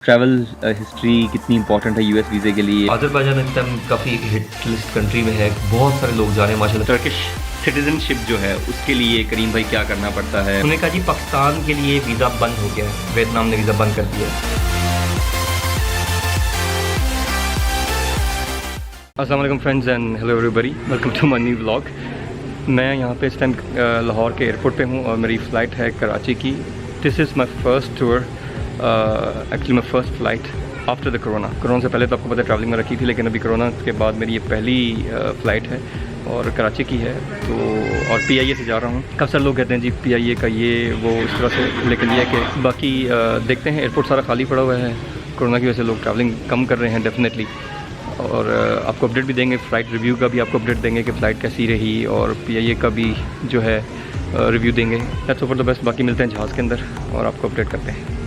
Travel history कितनी important है US वीज़े के लिए। अज़रबैजान इस टाइम काफ़ी हिट लिस्ट कंट्री में है, बहुत सारे लोग जा रहे हैं माशाल्लाह। टर्किश सिटीजनशिप जो है उसके लिए करीम भाई क्या करना पड़ता है? उन्होंने कहा जी पाकिस्तान के लिए वीज़ा बंद हो गया है, वियतनाम ने वीज़ा बंद कर दिया है। अस्सलाम वालेकुम friends and hello everybody, welcome to my new vlog. मैं यहाँ पे इस टाइम लाहौर के एयरपोर्ट पे हूँ और मेरी फ़्लाइट है कराची की। This is my first tour, actually my first flight after the corona से पहले तो आपको पता है ट्रैवलिंग में रखी थी, लेकिन अभी कोरोना के बाद मेरी ये पहली फ़्लाइट है और कराची की है। तो और PIA से जा रहा हूँ। काफ़ी सारे लोग कहते हैं जी PIA का ये वो इस तरह से, लेकिन ये कि बाकी देखते हैं। एयरपोर्ट सारा खाली पड़ा हुआ है, कोरोना की वजह से लोग ट्रैवलिंग कम कर रहे हैं डेफिनेटली। और आपको अपडेट भी देंगे, फ़्लाइट रिव्यू का भी आपको अपडेट देंगे कि फ़्लाइट कैसी रही, और PIA का भी जो है रिव्यू देंगे। That's all the best. बाकी मिलते हैं जहाज़ के अंदर और आपको अपडेट करते हैं।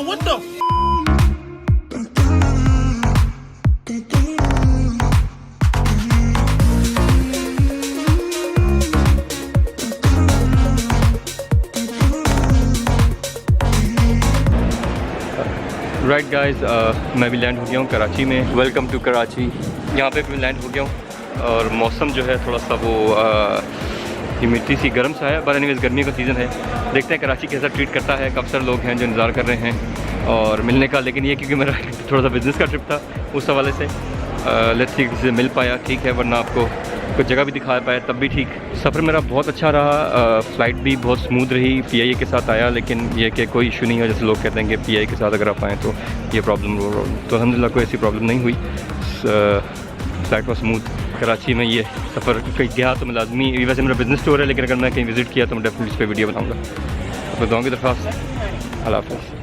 What the राइट गाइस, मैं भी लैंड हो गया हूँ कराची में। Welcome to Karachi. यहाँ पे भी लैंड हो गया हूँ और मौसम जो है थोड़ा सा वो ह्यूमिडिटी सी गर्म सा है, पर एनीवेज गर्मी का सीज़न है। देखते हैं कराची कैसा ट्रीट करता है। काफ़ी सारे लोग हैं जो इंतज़ार कर रहे हैं और मिलने का, लेकिन ये क्योंकि मेरा थोड़ा सा बिज़नेस का ट्रिप था उस हवाले से लेट्स सी किसी से मिल पाया, ठीक है, वरना आपको कुछ जगह भी दिखा पाया तब भी ठीक। सफ़र मेरा बहुत अच्छा रहा, फ़्लाइट भी बहुत स्मूथ रही। PIA के साथ आया, लेकिन ये कि कोई इशू नहीं है। जैसे लोग कहते हैं कि PIA के साथ अगर आप आएँ तो ये प्रॉब्लम तो अल्हम्दुलिल्लाह कोई ऐसी प्रॉब्लम नहीं हुई। Flight was smooth. कराची में ये सफ़र कहीं गया तो मैं लाजमी, वैसे मेरा बिज़नेस टूर है, लेकिन अगर मैं कहीं विज़िट किया तो मैं डेफिनेटली इस पर वीडियो बनाऊँगा। आपको दुआओं की दरख्वास्त। अल्लाह हाफ़िज़।